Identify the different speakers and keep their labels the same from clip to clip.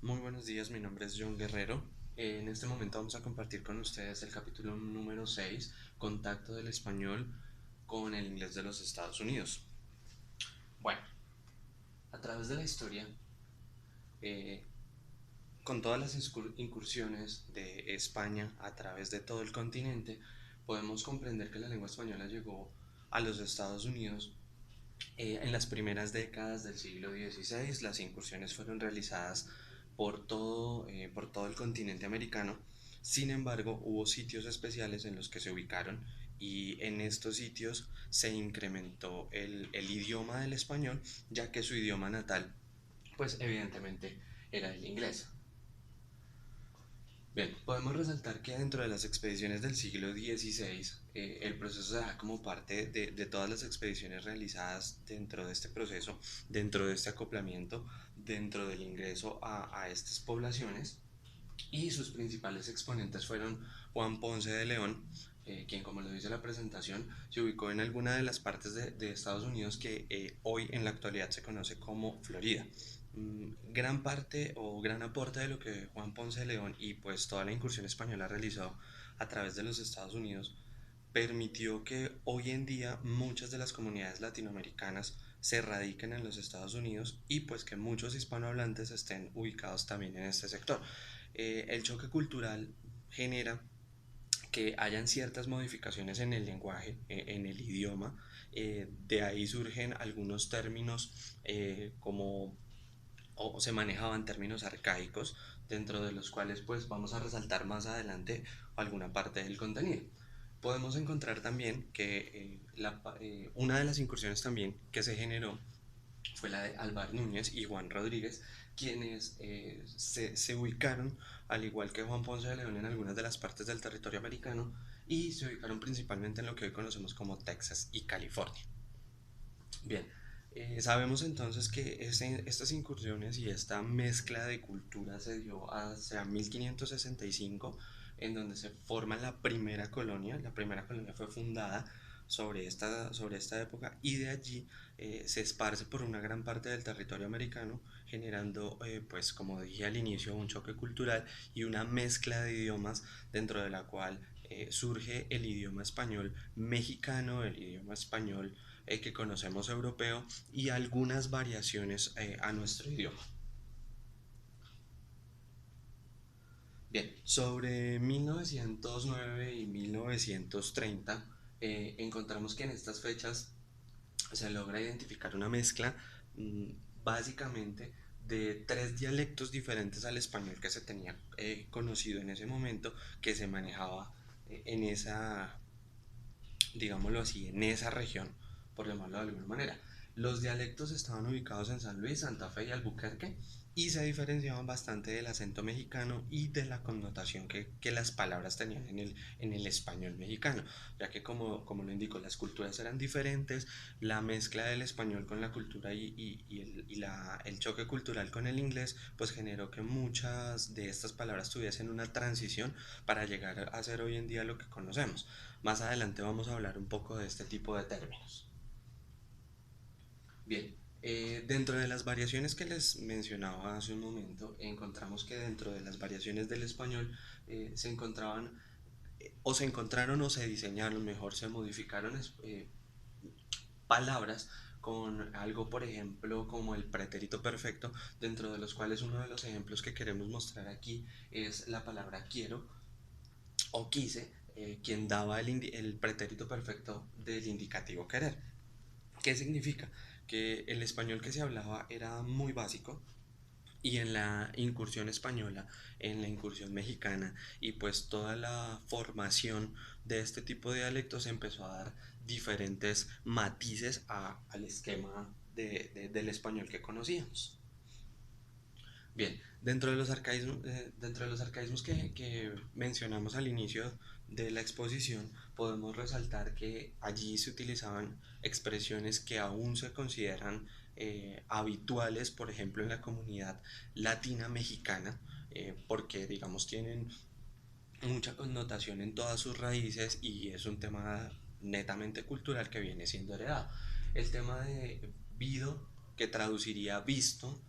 Speaker 1: Muy buenos días, mi nombre es John Guerrero. En este momento vamos a compartir con ustedes el capítulo número 6, Contacto del español con el inglés de los Estados Unidos. Bueno, a través de la historia, eh, con todas las incursiones de España a través de todo el continente, podemos comprender que la lengua española llegó a los Estados Unidos en las primeras décadas del siglo XVI. Las incursiones fueron realizadas por todo el continente americano. Sin embargo, hubo sitios especiales en los que se ubicaron y en estos sitios se incrementó el idioma del español, ya que su idioma natal, pues evidentemente era el inglés. Bien, podemos resaltar que dentro de las expediciones del siglo XVI, el proceso se da como parte de todas las expediciones realizadas dentro de este proceso, dentro de este acoplamiento, dentro del ingreso a estas poblaciones, y sus principales exponentes fueron Juan Ponce de León, quien, como lo dice la presentación, se ubicó en alguna de las partes de Estados Unidos que hoy en la actualidad se conoce como Florida. Gran parte o gran aporte de lo que Juan Ponce de León y pues toda la incursión española realizó a través de los Estados Unidos permitió que hoy en día muchas de las comunidades latinoamericanas se radiquen en los Estados Unidos y pues que muchos hispanohablantes estén ubicados también en este sector. El choque cultural genera que hayan ciertas modificaciones en el lenguaje, en el idioma. De ahí surgen algunos términos como o se manejaban términos arcaicos, dentro de los cuales pues vamos a resaltar más adelante alguna parte del contenido. Podemos encontrar también que una de las incursiones también que se generó fue la de Álvar Núñez y Juan Rodríguez, quienes se ubicaron, al igual que Juan Ponce de León, en algunas de las partes del territorio americano y se ubicaron principalmente en lo que hoy conocemos como Texas y California. Bien, sabemos entonces que estas incursiones y esta mezcla de culturas se dio hacia 1565, en donde se forma la primera colonia. La primera colonia fue fundada sobre esta época y de allí se esparce por una gran parte del territorio americano, generando, pues como dije al inicio, un choque cultural y una mezcla de idiomas dentro de la cual surge el idioma español mexicano, el idioma español que conocemos europeo y algunas variaciones a nuestro idioma. Bien, sobre 1909 y 1930 encontramos que en estas fechas se logra identificar una mezcla mmm, básicamente de tres dialectos diferentes al español que se tenía conocido en ese momento, que se manejaba en esa, digámoslo así, en esa región, por llamarlo de alguna manera. Los dialectos estaban ubicados en San Luis, Santa Fe y Albuquerque y se diferenciaban bastante del acento mexicano y de la connotación que las palabras tenían en el español mexicano, ya que como lo indico, las culturas eran diferentes, la mezcla del español con la cultura el choque cultural con el inglés, pues generó que muchas de estas palabras tuviesen una transición para llegar a ser hoy en día lo que conocemos. Más adelante vamos a hablar un poco de este tipo de términos. Bien, dentro de las variaciones que les mencionaba hace un momento, encontramos que dentro de las variaciones del español se encontraban o se encontraron o se diseñaron, mejor se modificaron palabras con algo, por ejemplo, como el pretérito perfecto, dentro de los cuales uno de los ejemplos que queremos mostrar aquí es la palabra quiero o quise, quien daba el pretérito perfecto del indicativo querer. ¿Qué significa? Que el español que se hablaba era muy básico y en la incursión española, en la incursión mexicana y pues toda la formación de este tipo de dialectos empezó a dar diferentes matices al esquema del español que conocíamos. Bien, dentro de los arcaísmos que mencionamos al inicio de la exposición, podemos resaltar que allí se utilizaban expresiones que aún se consideran habituales, por ejemplo, en la comunidad latina mexicana, porque, digamos, tienen mucha connotación en todas sus raíces y es un tema netamente cultural que viene siendo heredado. El tema de vido, que traduciría visto,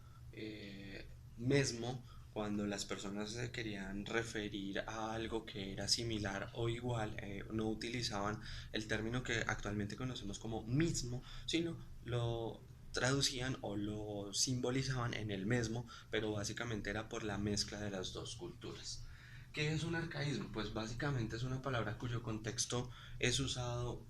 Speaker 1: mesmo, cuando las personas se querían referir a algo que era similar o igual, no utilizaban el término que actualmente conocemos como mismo, sino lo traducían o lo simbolizaban en el mesmo, pero básicamente era por la mezcla de las dos culturas. ¿Qué es un arcaísmo? Pues básicamente es una palabra cuyo contexto es usado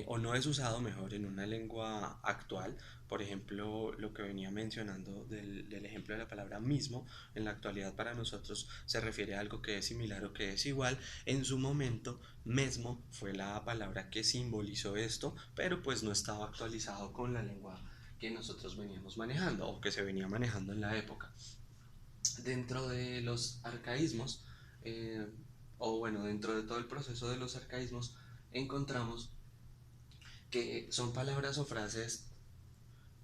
Speaker 1: o no es usado mejor en una lengua actual. Por ejemplo, lo que venía mencionando del ejemplo de la palabra mismo, en la actualidad para nosotros se refiere a algo que es similar o que es igual. En su momento, mesmo fue la palabra que simbolizó esto, pero pues no estaba actualizado con la lengua que nosotros veníamos manejando o que se venía manejando en la época. Dentro de los arcaísmos, eh, o bueno, dentro de todo el proceso de los arcaísmos, encontramos que son palabras o frases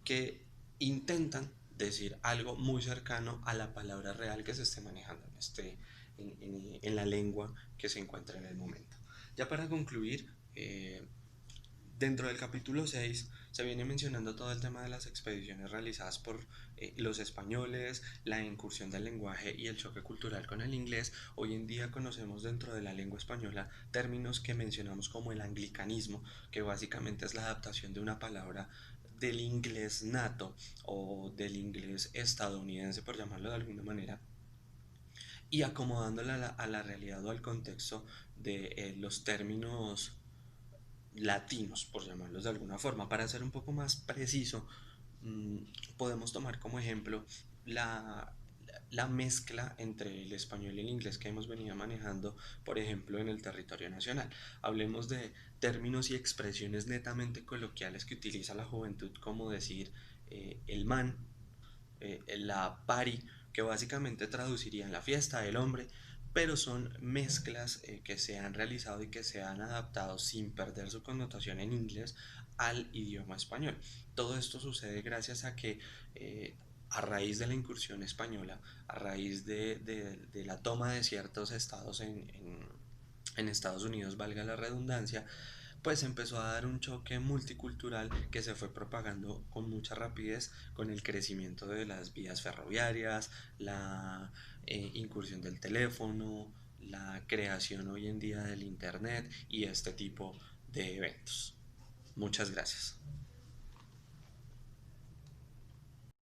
Speaker 1: que intentan decir algo muy cercano a la palabra real que se esté manejando en la lengua que se encuentra en el momento. Ya para concluir, dentro del capítulo 6 se viene mencionando todo el tema de las expediciones realizadas por los españoles, la incursión del lenguaje y el choque cultural con el inglés. Hoy en día conocemos dentro de la lengua española términos que mencionamos como el anglicanismo, que básicamente es la adaptación de una palabra del inglés nato o del inglés estadounidense, por llamarlo de alguna manera, y acomodándola a la realidad o al contexto de los términos latinos, por llamarlos de alguna forma. Para ser un poco más preciso, mmm, podemos tomar como ejemplo la, la mezcla entre el español y el inglés que hemos venido manejando, por ejemplo, en el territorio nacional. Hablemos de términos y expresiones netamente coloquiales que utiliza la juventud, como decir el man, la pari, que básicamente traduciría en la fiesta del hombre, pero son mezclas que se han realizado y que se han adaptado sin perder su connotación en inglés al idioma español. Todo esto sucede gracias a que a raíz de la incursión española, a raíz de la toma de ciertos estados en Estados Unidos, valga la redundancia, pues empezó a dar un choque multicultural que se fue propagando con mucha rapidez con el crecimiento de las vías ferroviarias, la incursión del teléfono, la creación hoy en día del internet y este tipo de eventos. Muchas gracias.